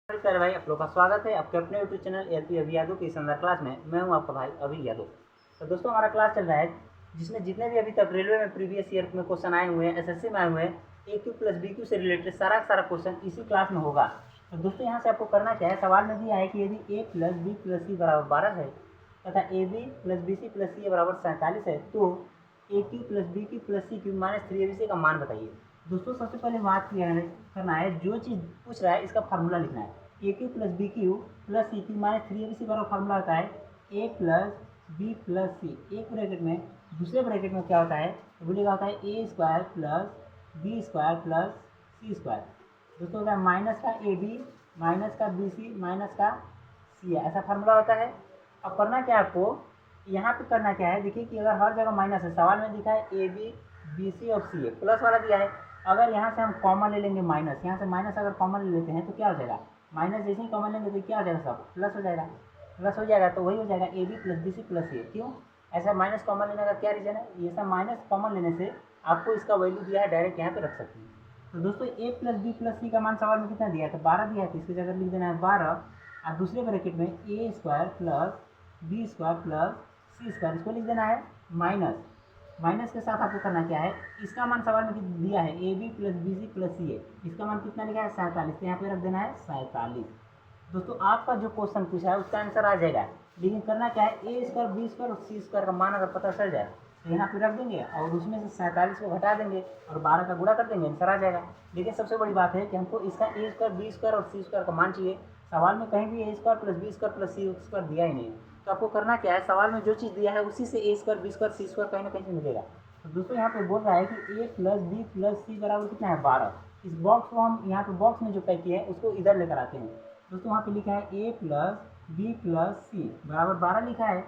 प्यारे भाई, आप लोग का स्वागत है आपके अपने यूट्यूब चैनल एलपी अभी यादव की शानदार क्लास में। मैं हूं आपका भाई अभी यादव। तो दोस्तों, हमारा क्लास चल रहा है जिसमें जितने भी अभी तक रेलवे में प्रीवियस ईयर में क्वेश्चन आए हुए हैं, एसएससी में आए हुए हैं, ए क्यू प्लस बी क्यू से रिलेटेड सारा क्वेश्चन इसी क्लास में होगा। तो दोस्तों, यहाँ से आपको करना क्या है, सवाल में दिया है कि यदि A plus B plus C बराबर 12 है तथा A B plus B C plus C बराबर 47 है, तो A cube plus B cube plus C cube minus 3 का मान बताइए। दोस्तों, सबसे पहले बात करना है, जो चीज़ पूछ रहा है इसका फार्मूला लिखना है। A cube plus B cube plus C cube minus 3 बराबर फार्मूला होता है A plus B plus C, एक ब्रैकेट में, दूसरे ब्रैकेट में क्या होता है तो बोलेगा होता है A square plus B square plus C square. दोस्तों, होता है माइनस का ए बी माइनस का बी सी माइनस का सी है, ऐसा फार्मूला होता है। अब करना क्या है आपको, यहाँ पे करना क्या है, देखिए कि अगर हर जगह माइनस है, सवाल में दिखा है ए बी बी सी और सी है, प्लस वाला दिया है। अगर यहाँ से हम कॉमन ले लेंगे माइनस, यहाँ से माइनस अगर कॉमन ले लेते हैं तो क्या हो जाएगा, माइनस जैसे ही कॉमन लेंगे तो क्या हो जाएगा, सब प्लस हो जाएगा। प्लस हो जाएगा तो वही हो जाएगा A B plus B C plus A. क्यों ऐसा माइनस कॉमन लेने का क्या रीज़न है, ये सब माइनस कॉमन लेने से आपको इसका वैल्यू दिया है, डायरेक्ट यहाँ पे रख सकते हैं। तो दोस्तों, ए प्लस बी प्लस सी का मान सवाल में कितना दिया है, तो 12 दिया है, तो इसकी जगह लिख देना है 12 और दूसरे ब्रैकेट में A square plus B square plus C square, इसको लिख देना है माइनस। माइनस के साथ आपको करना क्या है, इसका मान सवाल में दिया है A B plus B C plus C A, इसका मान कितना लिखा है 47, तो यहाँ पे रख देना है 47। दोस्तों, आपका जो क्वेश्चन पूछा है उसका आंसर आ जाएगा, लेकिन करना क्या है, ए स्क्वायर बी स्क्वायर और सी स्क्वायर का मान अगर पता चल जाए तो यहाँ पे रख देंगे और उसमें से 47 को घटा देंगे और 12 का गुणा कर देंगे, आंसर आ जाएगा। लेकिन सबसे बड़ी बात है कि हमको इसका ए स्क्वायर बी स्क्वायर और सी स्क्वायर का मान चाहिए। सवाल में कहीं भी A square plus B square plus C square दिया ही नहीं, तो आपको करना क्या है, सवाल में जो चीज़ दिया है उसी से A square B square C square कहीं ना कहीं से मिलेगा। तो दोस्तों, यहाँ पे बोल रहा है कि ए प्लस बी प्लस सी बराबर कितना है 12। इस बॉक्स को हम यहाँ पे बॉक्स में जो पैक किए हैं उसको इधर लेकर आते हैं। दोस्तों, वहाँ पे लिखा है A plus B plus C बराबर 12 लिखा है।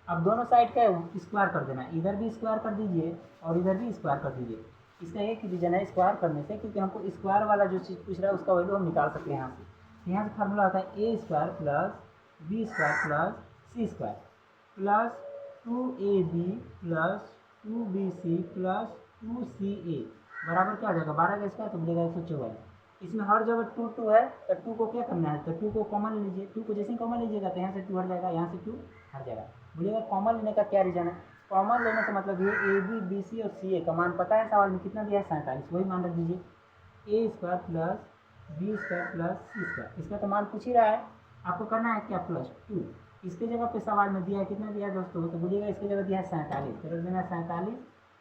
अब दोनों साइड का स्क्वायर कर देना, इधर भी स्क्वायर कर दीजिए और इधर भी स्क्वायर कर दीजिए। इसका एक रीजन है स्क्वायर करने से, क्योंकि हमको स्क्वायर वाला जो चीज़ पूछ रहा है उसका वैल्यू हम निकाल सकते हैं यहाँ से। तो यहाँ से फार्मूला आता है A square plus B square plus C square plus 2ab plus 2bc plus 2ca बराबर क्या हो जाएगा, 12 का स्क्वायर तो मिलेगा 144। इसमें हर जगह टू टू है, तो टू को क्या करना है, तो टू को कॉमन लीजिए। टू को जैसे ही कॉमन लीजिएगा तो यहाँ से टू हट जाएगा, यहाँ से टू हट जाएगा। बोलिएगा कॉमन लेने का क्या रीजन है, कॉमन लेने से मतलब ये ए बी बी सी और सी ए का मान पता है, सवाल में कितना दिया है 47, वही मान रख दीजिए। A square plus B square plus C square, इसका तो मान पूछ ही रहा है, आपको करना है क्या, प्लस 2। इसके जगह पे सवाल में दिया है, कितना दिया है दोस्तों, तो बोलिएगा इसके जगह दिया है 47, तो रख देना है 47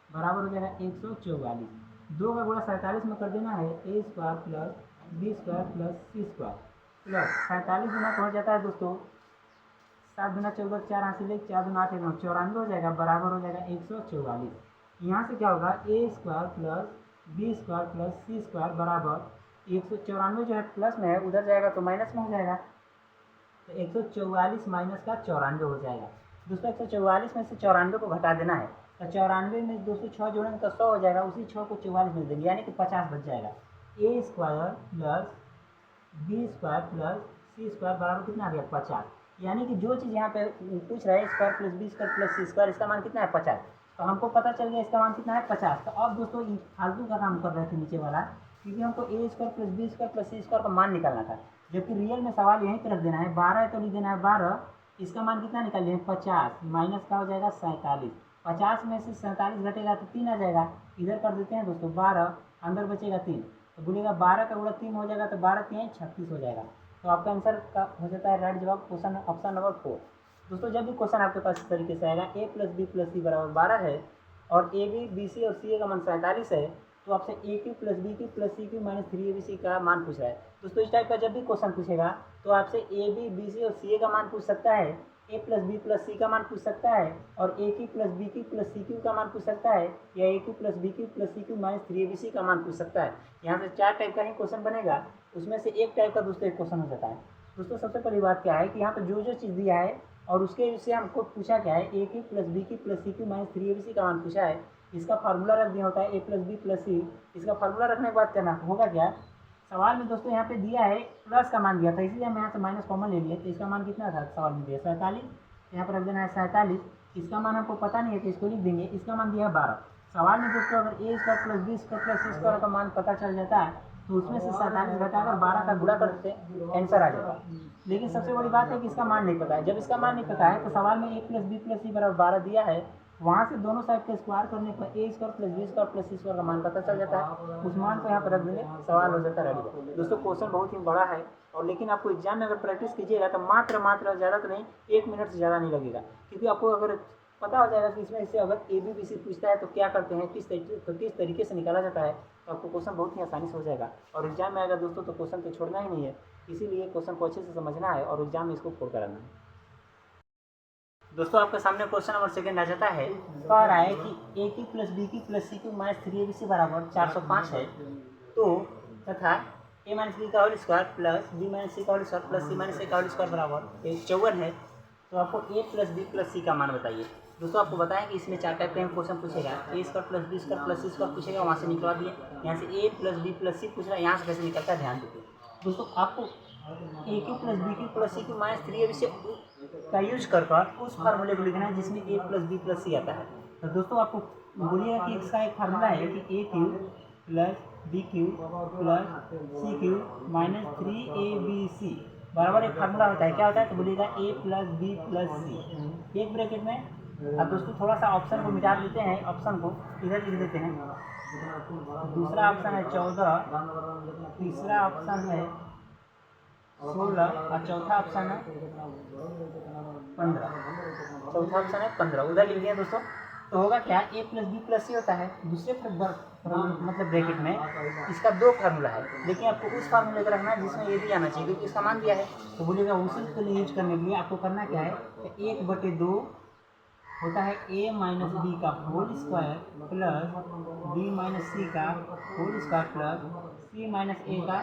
बराबर हो जाएगा 144। 2 का गुणा 47 में कर देना है A square plus B square plus C square plus 47 गुना तो हो जाता है दोस्तों 7 गुना 14, 4 हाथ से ले 4 गुना 8 94 हो जाएगा, बराबर हो जाएगा 144। यहाँ से क्या होगा, A square plus B square plus C square बराबर 194 जो है प्लस में है, उधर जाएगा तो माइनस में हो जाएगा, तो 144 माइनस का 94 हो जाएगा। दोस्तों, 144 में से 94 को घटा देना है, तो 94 में दोस्तों 6 जोड़ेंगे तो 100 हो जाएगा, उसी 6 को 44 में देंगे, यानी कि 50 बच जाएगा। A square plus B square plus C square बराबर कितना आ गया 50, यानी कि जो चीज़ यहाँ पे पूछ रहा है square plus B square plus C square, इसका मान कितना है 50, तो हमको पता चल गया इसका मान कितना है 50। तो अब दोस्तों फालतू का काम कर रहे थे नीचे वाला, क्योंकि हमको A square plus B square plus C square का मान निकालना था, जबकि रियल में सवाल यहीं पर रख देना है। 12 है तो लिख देना है 12, इसका मान कितना निकाल लें 50, माइनस का हो जाएगा 47, 50 में से 47 घटेगा तो 3 आ जाएगा, इधर कर देते हैं दोस्तों 12, अंदर बचेगा 3, तो बोलेगा 12 का गुणा 3 हो जाएगा, तो 12 3 36 हो जाएगा। तो आपका आंसर का हो जाता है राइट जवाब, क्वेश्चन ऑप्शन नंबर 4। दोस्तों, जब भी क्वेश्चन आपके पास इस तरीके से आएगा ए प्लस बी प्लस सी बराबर 12 है और ए बी बी सी और सी ए का मान 47 है, तो आपसे A cube plus B cube plus C cube minus 3abc का मान पूछ रहा है। दोस्तों, इस टाइप का जब भी क्वेश्चन पूछेगा तो आपसे ए बी बी सी और सी ए का मान पूछ सकता है, A plus B plus C का मान पूछ सकता है, और A cube plus B cube plus C cube का मान पूछ सकता है, या A cube plus B cube plus C cube minus 3abc का मान पूछ सकता है। यहाँ से 4 टाइप का ही क्वेश्चन बनेगा, उसमें से एक टाइप का दोस्तों एक क्वेश्चन हो जाता है। दोस्तों, सबसे पहली बात क्या है कि यहाँ पर जो जो चीज़ दिया है और उसके उससे हमको पूछा क्या है, A cube plus B cube plus C cube minus 3abc का मान पूछा है, इसका फार्मूला रख दिया होता है ए प्लस बी प्लस सी। इसका फार्मूला रखने के बाद करना होगा क्या, सवाल में दोस्तों यहाँ पे दिया है प्लस का मान दिया था, इसलिए हम यहाँ से माइनस कॉमन ले लिए, तो इसका मान कितना था सवाल में दिया 47, यहाँ पर रख देना है 47। इसका मान हमको पता नहीं है तो इसको लिख देंगे, इसका मान दिया है 12। सवाल में दोस्तों अगर A square plus B square plus C square का मान पता चल जाता है तो उसमें से 47 घटाकर 12 का गुणा कर देते आंसर आ जाएगा। लेकिन सबसे बड़ी बात है कि इसका मान नहीं पता है। जब इसका मान नहीं पता है तो सवाल में a plus B plus C बराबर 12 दिया है, वहाँ से दोनों साइड के स्क्वायर करने पर A square plus B square plus C square का मान पता चल जाता है। उस मान को यहाँ पर रख देंगे, सवाल हो जाता है रेडी। दोस्तों क्वेश्चन बहुत ही बड़ा है और लेकिन आपको एग्जाम में अगर प्रैक्टिस कीजिएगा तो मात्र ज़्यादा तो नहीं 1 मिनट से ज़्यादा नहीं लगेगा, क्योंकि आपको अगर पता हो जाएगा कि इसमें से अगर ए बी बी सी पूछता है तो क्या करते हैं, किस तरीके से निकाला जाता है, तो आपको क्वेश्चन बहुत ही आसानी से हो जाएगा। और एग्जाम में आएगा दोस्तों तो क्वेश्चन तो छोड़ना ही नहीं है, इसीलिए क्वेश्चन को अच्छे से समझना है और एग्जाम में इसको फोड़ कराना है। दोस्तों आपके सामने क्वेश्चन नंबर 2 आ जाता है। कह रहा है कि ए की प्लस बी की प्लस सी की माइनस 3abc बराबर 405 है, तो तथा ए माइनस बी का whole square plus B minus C का whole square plus C minus A का होल स्क्वायर बराबर 54 है, तो आपको A plus B plus C का मान बताइए। दोस्तों आपको बताएं कि इसमें 4 टाइप का क्वेश्चन पूछेगा, A square plus B square plus C square पूछेगा, वहाँ से निकलवा दिए। यहाँ से A plus B plus C पूछ रहा है, यहाँ से कैसे निकलता है ध्यान दीजिए। दोस्तों आपको A cube plus B cube plus C cube minus 3abc का यूज कर उस फार्मूले को लिखना है जिसमें ए प्लस बी प्लस सी आता है। तो दोस्तों आपको बोलिएगा कि इसका एक फार्मूला है कि A cube plus B cube plus C cube minus 3abc बराबर एक फार्मूला होता है। क्या होता है तो बोलिएगा ए प्लस बी प्लस सी एक ब्रैकेट में। अब दोस्तों थोड़ा सा ऑप्शन को मिटा देते हैं, ऑप्शन को इधर लिख देते हैं। दूसरा ऑप्शन है 14, तीसरा ऑप्शन है 16 और चौथा ऑप्शन है 15। चौथा ऑप्शन है 15, उधर लिख दिया दोस्तों। तो होगा क्या, ए प्लस बी प्लस सी होता है दूसरे मतलब ब्रैकेट में, इसका 2 फार्मूला है, लेकिन आपको उस फार्मूले का रखना है जिसमें ये भी आना चाहिए, क्योंकि इसका मान दिया है। तो बोलिएगा उसी के लिए यूज करने के लिए आपको करना क्या है, 1/2 होता है ए माइनस बी का whole square plus B minus C का whole square plus C minus A का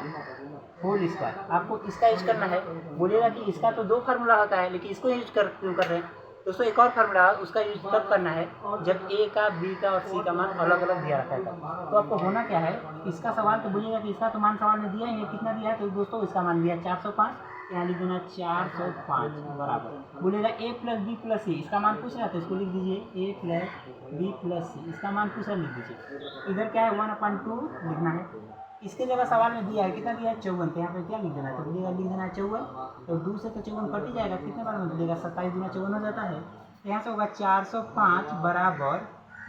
होल स्क्वायर। आपको इसका यूज करना है। बोलिएगा कि इसका तो 2 फार्मूला होता है, लेकिन इसको यूज क्यों कर रहे हैं दोस्तों। एक और फार्मूला है, उसका यूज तब करना है जब ए का बी का और सी का मान अलग अलग दिया रहता है। तो आपको होना क्या है, इसका सवाल तो बोलिएगा कि इसका तो मान सवाल में दिया ही है, कितना दिया है तो दोस्तों इसका मान दिया 405, यहाँ लिख देना 405 बराबर। बोलेगा ए प्लस बी प्लस सी, इसका मान पूछ रहा है तो इसको लिख दीजिए ए प्लस बी प्लस सी, इसका मान पूछ रहा है लिख दीजिए। इधर क्या है 1/2 लिखना है। इसके जगह सवाल में दिया है, कितना दिया है 54, तो यहाँ पे क्या लिख देना है तो बोलिएगा लिख देना है 54। तो 2 से तो 54 कट ही जाएगा, कितने बार में बोलिएगा 27 गुना 54 हो जाता है। तो यहाँ से होगा 405 बराबर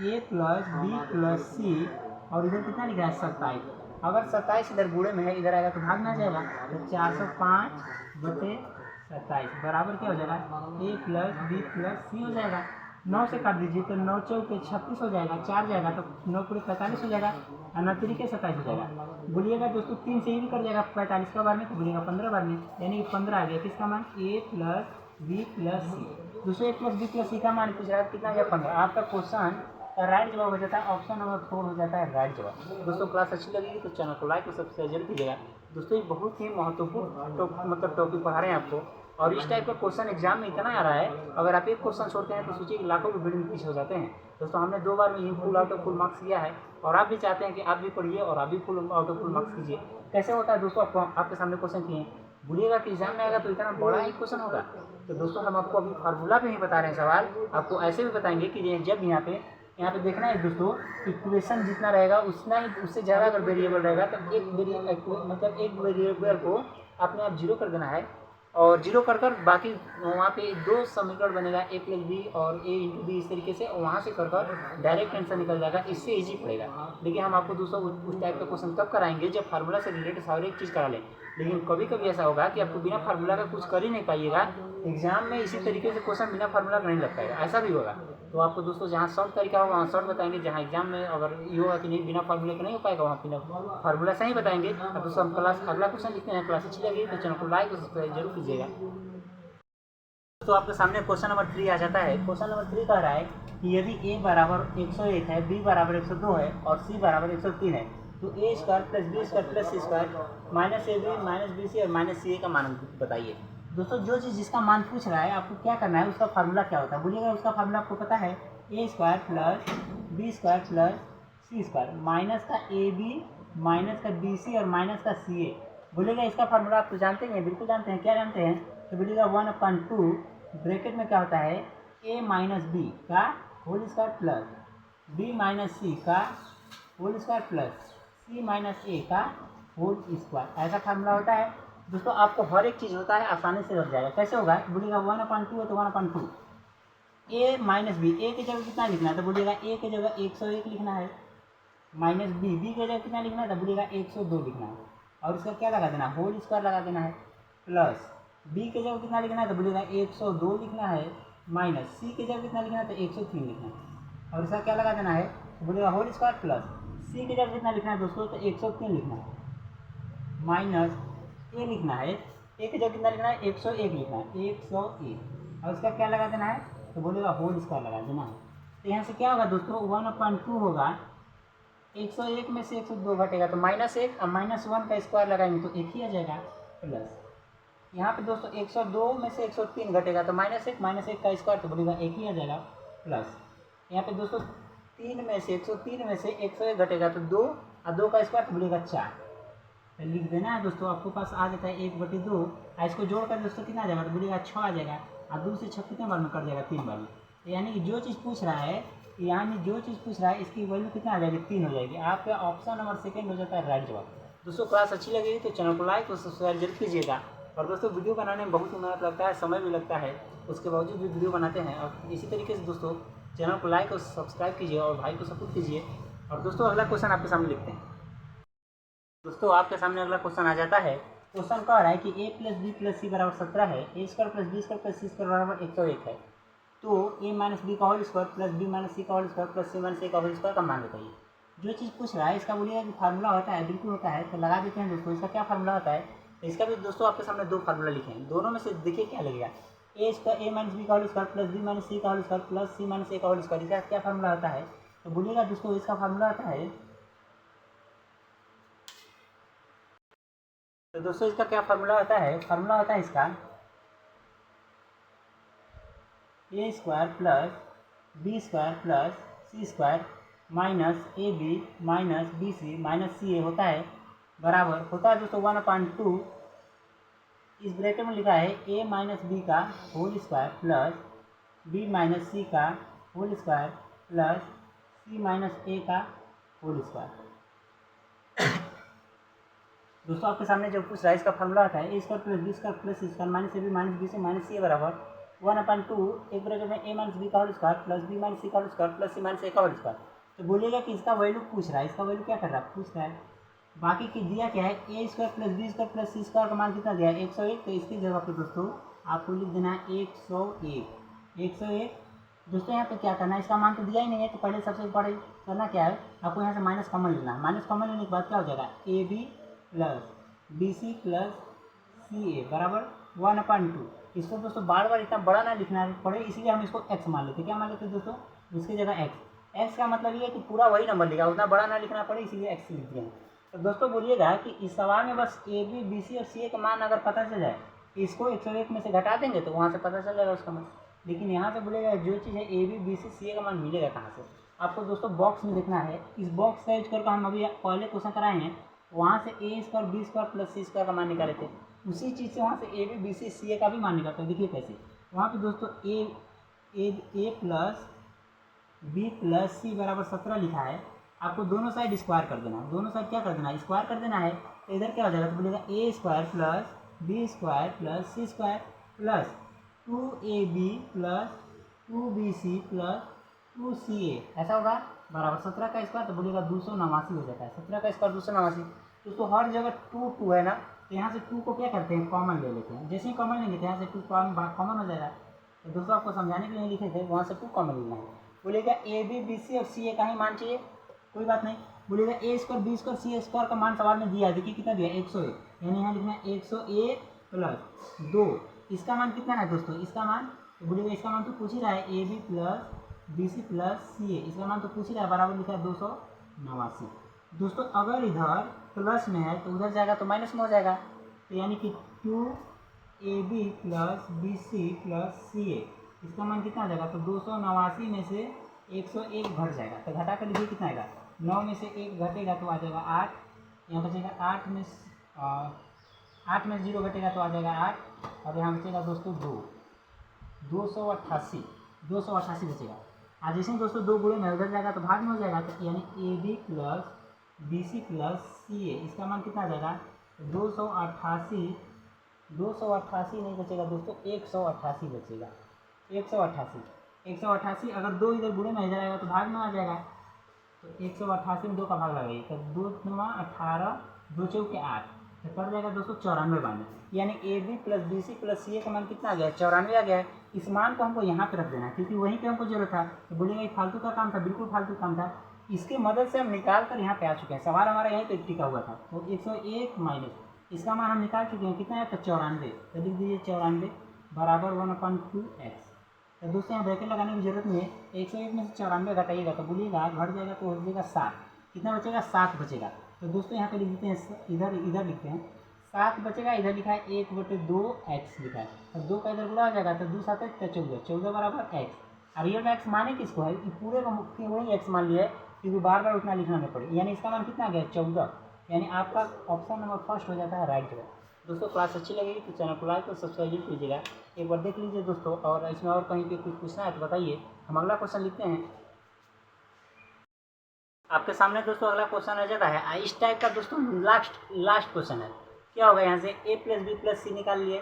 ए प्लस बी प्लस सी, और इधर कितना लिखा है 27। अगर 27 इधर गुणे में है, इधर आएगा तो भाग ना जाएगा, तो 405/27 बराबर क्या हो जाएगा, ए प्लस बी प्लस सी हो जाएगा। 9 से काट दीजिए तो 9 चौके 36 हो जाएगा, 4 जाएगा तो 9 पूरे 45 हो जाएगा, और 9 तरीके 27 हो जाएगा। बोलिएगा दोस्तों 3 से ही भी कट जाएगा 45 का बार में, तो बोलिएगा 15 बार में, यानी कि 15 आ गया। किसका मान, ए प्लस बी प्लस सी। दूसरे ए प्लस बी प्लस सी का मान पूछ रहा है कितना गया 15। आपका क्वेश्चन राइट जवाब हो जाता है, ऑप्शन नंबर 4 हो जाता है राइट जवाब। दोस्तों क्लास अच्छी लगेगी तो चैनल को लाइक और सब्सक्राइब जरूर कीजिएगा। दोस्तों ये बहुत ही महत्वपूर्ण टॉपिक पढ़ा रहे हैं आपको, और इस टाइप का क्वेश्चन एग्जाम में इतना आ रहा है, अगर आप एक क्वेश्चन छोड़ते हैं तो सोचिए कि लाखों के वीडियो में पीछे हो जाते हैं। दोस्तों हमने 2 बार में ही full out of full marks किया है, और आप भी चाहते हैं कि आप भी पढ़िए और आप भी full out of full marks कीजिए। कैसे होता है दोस्तों, आपके सामने क्वेश्चन किए, बोलिएगा कि एग्जाम में आएगा तो इतना बड़ा ही क्वेश्चन होगा। तो दोस्तों हम आपको अभी फार्मूला पे ही बता रहे हैं सवाल, आपको ऐसे भी बताएंगे कि जब यहाँ पे देखना है दोस्तों, इक्वेशन जितना रहेगा उतना ही, उससे ज़्यादा अगर वेरिएबल रहेगा तो एक वेरिएबल को आपने आप 0 कर देना है, और 0 कर बाकी वहाँ पे 2 समीकरण बनेगा, ए प्लस बी और ए इंटू बी, इस तरीके से वहाँ से कर डायरेक्ट आंसर निकल जाएगा, इससे इजी पड़ेगा। लेकिन हम आपको दोस्तों उस टाइप का क्वेश्चन तब कराएंगे जब फार्मूला से रिलेटेड सारी एक चीज़ करा लें। लेकिन कभी कभी ऐसा होगा कि आपको बिना फार्मूला का कुछ कर ही नहीं पाइएगा, एग्जाम में इसी तरीके से क्वेश्चन बिना फार्मूला का नहीं लग पाएगा, ऐसा भी होगा। तो आपको दोस्तों जहाँ शॉर्ट तरीका होगा वहाँ शॉर्ट बताएंगे, जहाँ एग्जाम में अगर ये होगा कि नहीं बिना फार्मूले का नहीं हो पाएगा वहाँ बिना फार्मूला से ही बताएंगे। अब दोस्तों हम क्लास अगला क्वेश्चन लिखते हैं। क्लास अच्छी लगी तो चैनल को लाइक और सब्सक्राइब जरूर कीजिएगा। तो आपके सामने क्वेश्चन नंबर 3 आ जाता है। क्वेश्चन नंबर 3 कह रहा है कि यदि a बराबर 101 है, b बराबर 102 है और c बराबर 103 है, तो a square plus B square plus C square minus A B minus B C और माइनस सी ए का मान बताइए। दोस्तों जो चीज़ जिसका मान पूछ रहा है आपको क्या करना है, उसका फार्मूला क्या होता है, बोलिएगा उसका फार्मूला आपको पता है, A square plus B square plus C square minus का ए बी माइनस का बी सी और माइनस का सी ए। बोलिएगा इसका फार्मूला आप तो जानते हैं, बिल्कुल जानते हैं, क्या जानते हैं, तो बोलिएगा 1/2 ब्रैकेट में क्या होता है, ए माइनस बी का whole square plus B minus C का whole square plus C minus A का होल स्क्वायर, ऐसा फार्मूला होता है दोस्तों। आपको हर एक चीज़ होता है आसानी से लग जाएगा। कैसे होगा, बोलिएगा 1/2 है तो 1/2 ए माइनस बी, ए की जगह कितना लिखना है तो बोलिएगा ए की जगह 101 लिखना है, माइनस बी, बी की जगह कितना लिखना है तो बोलिएगा 102 लिखना है, और इसका क्या लगा देना है, होल स्क्वायर लगा देना है, प्लस बी की जगह कितना लिखना है तो बोलिएगा 102 लिखना है, माइनस सी की जगह कितना लिखना है तो 103 लिखना है, और इसका क्या लगा देना है तो बोलिएगा होल स्क्वायर प्लस सी की जगह कितना लिखना है दोस्तों तो 103 लिखना है, माइनस ए लिखना है, ए की जगह कितना लिखना है 101 लिखना है, 101, और इसका क्या लगा देना है तो बोलेगा होल स्क्वायर लगा देना है। तो यहाँ से क्या होगा दोस्तों 1/2 होगा, 101 में से 102 घटेगा तो -1, और -1 का स्क्वायर लगाएंगे तो 1 ही आ जाएगा, प्लस यहाँ पे दोस्तों 102 में से 103 घटेगा तो -1, -1 का स्क्वायर तो बोलेगा 1 ही आ जाएगा, प्लस यहाँ पे दोस्तों 3 में से 103 में से 101 घटेगा तो 2, और 2 का स्क्वायर तो बोलेगा 4, तो लिख देना है दोस्तों। आपको पास आ जाता है 1/2, इसको जोड़कर दोस्तों कितना आ जाएगा तो बोलिएगा 6 आ जाएगा, और 2 से 6 कितने बार में कट जाएगा 3 बार में, तो यानी कि जो चीज़ पूछ रहा है, यानी जो चीज़ पूछ रहा है इसकी वैल्यू कितना आ जाएगी 3 हो जाएगी। आपका ऑप्शन नंबर सेकंड हो जाता है राइट जवाब। दोस्तों क्लास अच्छी लगेगी तो चैनल को लाइक और सब्सक्राइब जरूर कीजिएगा। और दोस्तों वीडियो बनाने में बहुत ही मेहनत लगता है, समय भी लगता है, उसके बावजूद भी वीडियो बनाते हैं। और इसी तरीके से दोस्तों चैनल को लाइक और सब्सक्राइब कीजिए और भाई को सपोर्ट कीजिए। और दोस्तों अगला क्वेश्चन आपके सामने लिखते हैं। दोस्तों आपके सामने अगला क्वेश्चन आ जाता है। क्वेश्चन कह रहा है कि a + b + c = 17 है, a² + b² + c² = 101 है, तो a - b का whole square plus b - c का whole square plus c - a का होल स्क्वायर का मान बताइए। जो चीज़ पूछ रहा है इसका बोलिएगा कि फार्मूला होता है, बिल्कुल होता है, तो लगा देते हैं दोस्तों। इसका क्या फार्मूला होता है तो इसका भी दोस्तों आपके सामने 2 फार्मूला लिखे हैं, दोनों में से देखिए क्या लगेगा। a - b का whole square plus b - c का whole square plus c - a का होल स्क्वायर, इसका क्या फार्मूला होता है तो बोलिएगा दोस्तों इसका फार्मूला होता है, तो दोस्तों इसका क्या फार्मूला होता है, फार्मूला होता है इसका a² + b² + c² minus ab minus bc minus ca होता है, बराबर होता है दोस्तों 1/2, इस ब्रैकेट में लिखा है a - b का whole square plus b - c का whole square plus c - a का होल स्क्वायर। दोस्तों आपके सामने जो पूछ रहा है इसका फार्मूला आता है a² + b² + c² minus ab minus bc minus ca बराबर 1/2, एक ब्रैकेट में a - b का whole square plus b - c का whole square plus c - a का होल स्क्वायर। तो बोलिएगा कि इसका वैल्यू पूछ रहा है, इसका वैल्यू क्या कर रहा है, पूछ रहा है। बाकी की दिया क्या है, a² + b² + c² का मान कितना दिया है 101, तो इसकी जगह पे दोस्तों आपको लिख देना है 101। दोस्तों यहाँ पे क्या करना है, इसका मान तो दिया ही नहीं है, तो पहले सबसे बड़े करना क्या है, आपको यहाँ से माइनस कॉमन लेना है। माइनस कॉमन लेने के बाद क्या हो जाएगा, ab + bc + ca बराबर 1/2। इसको दोस्तों बार बार इतना बड़ा ना लिखना पड़े, इसलिए हम इसको x मान लेते हैं। क्या मान लेते हैं दोस्तों, इसकी जगह x का मतलब ये है कि पूरा वही नंबर लिखा, उतना बड़ा ना लिखना पड़े, इसीलिए x लिख दिया। तो दोस्तों बोलिएगा कि इस सवाल में बस ए बी बी सी और सी ए का मान अगर पता चल जाए, इसको 101 में से घटा देंगे तो वहाँ से पता चल जाएगा उसका मान। लेकिन यहाँ से बोलेगा जो चीज़ है A B B C C A का मान मिलेगा कहाँ से, आपको दोस्तों बॉक्स में देखना है। इस बॉक्स का यूज करके हम अभी पहले क्वेश्चन कराए हैं, वहाँ से a² b² + c² का मान निकाले थे, उसी चीज़ से वहाँ से A B B C C A का भी मान निकालते हैं। देखिए कैसे, वहाँ पे दोस्तों a + b + c = 17 लिखा है, आपको दोनों साइड स्क्वायर कर देना है। दोनों साइड क्या कर देना है, स्क्वायर कर देना है। तो इधर क्या हो जाएगा, तो बोलेगा a² + b² + c² plus 2ab + 2bc + 2ca, ऐसा होगा बराबर 17 का स्क्वायर, तो बोलेगा 289 हो जाता है। 17 का स्क्वायर 289। दोस्तों हर जगह 2 है ना, तो यहाँ से 2 को क्या करते हैं, कॉमन ले लेते हैं। जैसे ही कॉमन लेंगे तो यहाँ से 2 कॉमन हो जाएगा। तो दोस्तों आपको समझाने के लिए लिखे थे, वहाँ से 2 कॉमन लेना है। बोलेगा ए बी बी सी और सी ए का ही मान चाहिए, कोई बात नहीं। बोलेगा a² b² c² का मान सवाल में दिया है, देखिए कितना दिया है 101, यानी यहाँ लिखना है 101 + 2, इसका मान कितना है दोस्तों, इसका मान, तो बोलेगा इसका मान तो पूछ ही रहा है a b + b c + c a, इसका मान तो पूछ ही रहा है, बराबर लिखा है 289। दोस्तों अगर इधर प्लस में है तो उधर जाएगा तो माइनस में हो जाएगा, तो यानी कि 2ab + bc + ca, इसका मान कितना आ जाएगा, तो 289 में से 101 घट जाएगा, तो घटा कर लिखिए कितना आएगा, 9 में से 1 घटेगा तो आ जाएगा 8, यहाँ बचेगा 8 में 0 घटेगा तो आ जाएगा 8, और यहाँ बचेगा दोस्तों 288 बचेगा। आज जैसे ही दोस्तों 2 गुणे में उधर जाएगा तो भाग में हो जाएगा, तो यानी ab + BC प्लस CA, इसका मान कितना आ जाएगा 288, 288 नहीं बचेगा दोस्तों, 188 बचेगा, 188, 188। अगर 2 इधर गुणे में इधर आएगा तो भाग में आ जाएगा, तो 188 में 2 का भाग लगाइए, तो 2 9 18, 2 चौके 8, तो कर जाएगा दोस्तों 94 बानवे। यानी AB plus BC plus CA का मान कितना आ गया, 94 आ गया है। इस मान को हमको यहाँ पे रख देना है क्योंकि वहीं पे हमको जरूरत था। तो बोलेंगे फालतू का काम था, बिल्कुल फालतू काम था। इसके मदद से हम निकाल कर यहाँ पे आ चुके हैं, सवाल हमारा यहीं पे टिका हुआ था। तो 101 माइनस इसका मान हम निकाल चुके हैं, कितना है तो 94, तो लिख दीजिए 94 बराबर 1/2x। तो दोस्तों यहाँ ब्रैकेट लगाने की जरूरत नहीं है, 101 में से 94 घटाइएगा तो बोलिएगा घट जाएगा तो हो जाएगा 7, कितना बचेगा 7 बचेगा। तो दोस्तों यहाँ पे लिख देते हैं, इधर लिखते हैं 7 बचेगा, इधर लिखा है 1/2x लिखा है, तो 2 का इधर गुणा हो जाएगा तो 2 7 14, 14 बराबर x। और रियल एक्स माने किसको है, पूरे का मुख्य वही एक्स मान लिया है क्योंकि बार बार उतना लिखना नहीं पड़े। यानी इसका मान कितना आ गया 14, यानी आपका ऑप्शन नंबर फर्स्ट हो जाता है राइट जगह। दोस्तों क्लास अच्छी लगेगी तो चैनल को लाइक और सब्सक्राइब कीजिएगा, एक बार देख लीजिए दोस्तों। और इसमें और कहीं पे कुछ पूछना है तो बताइए। हम अगला क्वेश्चन लिखते हैं आपके सामने दोस्तों। अगला क्वेश्चन आ जाता है इस टाइप का दोस्तों, लास्ट क्वेश्चन है। क्या होगा, यहाँ से a plus B plus C निकाल लिए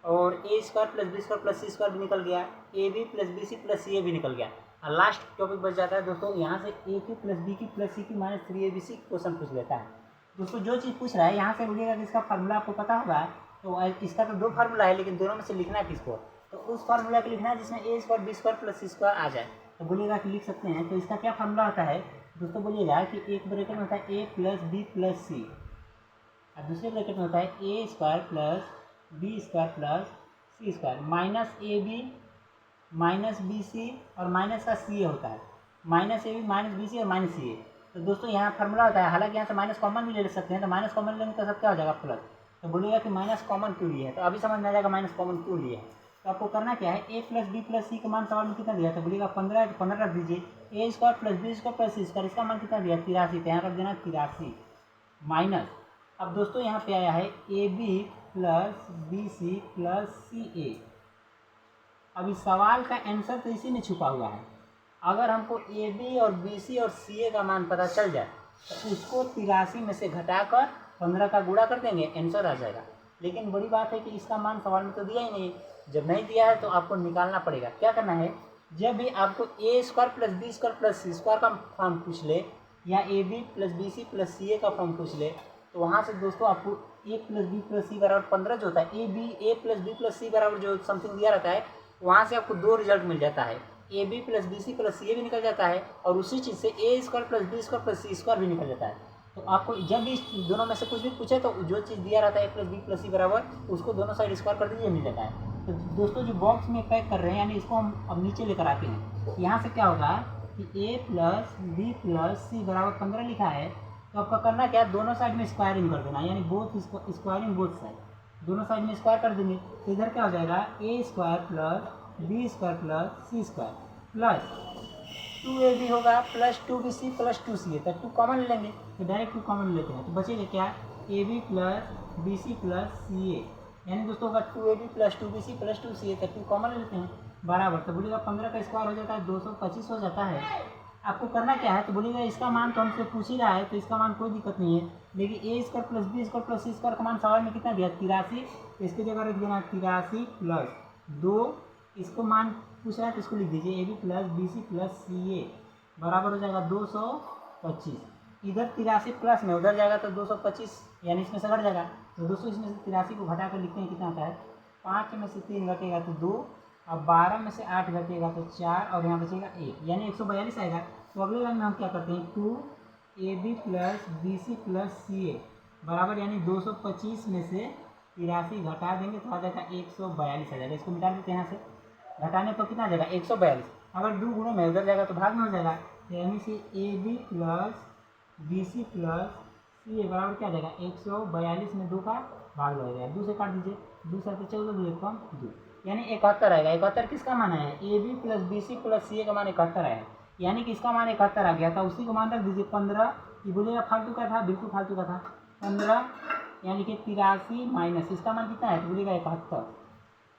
और a square plus B square plus C square भी निकल गया, A B plus B C plus C A भी निकल गया। और लास्ट टॉपिक बच जाता है दोस्तों, यहाँ से a की प्लस बी की प्लस सी की माइनस 3abc क्वेश्चन पूछ लेता है। दोस्तों जो चीज़ पूछ रहा है यहाँ से बोलिएगा कि इसका फार्मूला आपको पता होगा, तो इसका तो 2 फार्मूला है लेकिन दोनों में से लिखना है किसको, तो उस फार्मूला को लिखना है जिसमें a square B square plus C square आ जाए। तो बोलिएगा कि लिख सकते हैं। तो इसका क्या फार्मूला होता है दोस्तों, बोलिएगा कि एक ब्रैकेट में होता है a plus B plus C और दूसरे ब्रैकेट में होता है a square plus B square plus C square minus A B minus B C और माइनस का सी ए होता है, minus A B minus B C और माइनस सी ए। तो दोस्तों यहाँ फार्मूला होता है, हालांकि यहाँ से माइनस कॉमन भी ले सकते हैं, तो माइनस कॉमन लेने का सब क्या हो जाएगा प्लस। तो बोलिएगा कि माइनस कॉमन क्यों लिए है, तो अभी समझ में आ जाएगा माइनस कॉमन क्यों लिए है। तो आपको करना क्या है, a plus B plus C का मान सवाल में कितना दिया, तो बोलिएगा 15 तो 15 रख दीजिए, a square plus B square plus C square इसका मान कितना दिया 83, तो यहाँ रख देना 83 माइनस। अब दोस्तों यहाँ पे आया है A B plus B C plus C A. अब इस सवाल का आंसर तो इसी में छुपा हुआ है। अगर हमको ए बी और बी सी और सी ए का मान पता चल जाए तो उसको 83 में से घटाकर 15 का गुणा कर देंगे, आंसर आ जाएगा। लेकिन बड़ी बात है कि इसका मान सवाल में तो दिया ही नहीं, जब नहीं दिया है तो आपको निकालना पड़ेगा। क्या करना है, जब भी आपको A square plus B square plus C square का फॉर्म पूछ ले या A B plus B C plus C A का फॉर्म पूछ ले, तो वहाँ से दोस्तों आपको A plus B plus C बराबर 15 जो होता है, A plus B plus C बराबर जो समथिंग दिया रहता है, वहाँ से आपको 2 रिजल्ट मिल जाता है, A B plus B C plus C A भी निकल जाता है और उसी चीज़ से A square plus B square plus C square भी निकल जाता है। तो आपको जब भी दोनों में से कुछ भी पूछे तो जो चीज़ दिया रहता है A plus B plus C बराबर, उसको दोनों साइड स्क्वायर कर दीजिए, मिल जाता है। तो दोस्तों जो बॉक्स में पैक कर रहे हैं यानी इसको हम अब नीचे लेकर आते हैं। यहाँ से क्या होगा कि ए प्लस बी प्लस सी बराबर 15 लिखा है, तो आपका करना क्या है, दोनों साइड में स्क्वायरिंग कर देना, यानी बोथ स्क्वायरिंग बोथ साइड, दोनों साइड में स्क्वायर कर देंगे। तो इधर क्या हो जाएगा A square plus B square plus C square plus 2ab होगा प्लस 2bc प्लस 2ca, तो 2 कॉमन ले लेंगे, तो डायरेक्ट 2 कॉमन लेते हैं तो बचेगा क्या ab plus bc plus ca, यानी दोस्तों होगा 2ab plus 2bc plus 2ca, तो 2 कॉमन ले लेते हैं बराबर। तो बोलिएगा 15 का स्क्वायर हो जाता है 225 हो जाता है। आपको करना क्या है, तो बोलिएगा इसका मान तो हमसे पूछ ही रहा है तो इसका मान कोई दिक्कत नहीं है, लेकिन A square plus B square plus C square का मान सवाल में कितना दिया 83, तो इसकी जगह रख देना 83 प्लस 2, इसको मान पूछ रहा है तो इसको लिख दीजिए A B plus B C plus C A बराबर हो जाएगा 225। इधर 83 प्लस में उधर जाएगा तो 225, यानी इसमें से घट जाएगा, तो दोस्तों इसमें से 83 को घटा कर लिखते हैं कितना आता है, 5 में से 3 घटेगा तो 2 और 12 में से 8 घटेगा तो 4 और यहाँ बचेगा 1, यानी 142 आएगा। तो अगले लाइन में हम क्या करते हैं 2ab plus B C plus C A बराबर, यानी 225 में से 83 घटा देंगे तो आ जाएगा 142 आ जाएगा। इसको मिटा देते हैं, यहाँ से घटाने पर कितना आ जाएगा 142, अगर 2 गुणों में उधर जाएगा तो भाग में हो जाएगा, यानी से A B plus B C plus C A बराबर क्या आ जाएगा 142 में 2 का भाग लगेगा, 2 से काट दीजिए, 2 से 14 2 कम 2, यानी 71 आएगा। 71 किसका मान आया है, A B plus B C plus C A का मान 71 आया है, यानी कि इसका मान 71 आ गया था, उसी को मान रख दीजिए 15, ये बोलिएगा फालतू का था, बिल्कुल फालतू का था 15, यानी कि 83 माइनस इसका मान कितना है, तो बोलिएगा 71।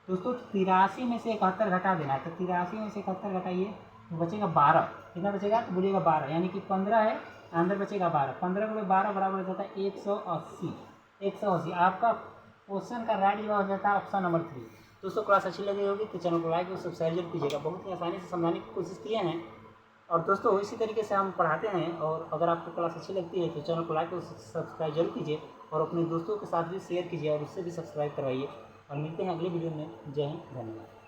दोस्तों 83 में से 71 घटा देना है, तो 83 में से 71 घटाइए तो बचेगा 12, कितना बचेगा, तो बोलिएगा 12, यानी कि 15 है आंसर बचेगा 12। 15 गुणे 12 बराबर हो जाता है 180। 180 आपका क्वेश्चन का राइट जवाब हो जाता है ऑप्शन नंबर 3। दोस्तों क्लास अच्छी लगी होगी तो चैनल को लाइक और सब्सक्राइब जरूर कीजिएगा। बहुत ही आसानी से समझाने की कोशिश किए हैं और दोस्तों इसी तरीके से हम पढ़ाते हैं। और अगर आपको क्लास अच्छी लगती है तो चैनल को लाइक और सब्सक्राइब जरूर कीजिए और अपने दोस्तों के साथ भी शेयर कीजिए और उससे भी सब्सक्राइब करवाइए। और मिलते हैं अगले वीडियो में। जय हिंद, धन्यवाद।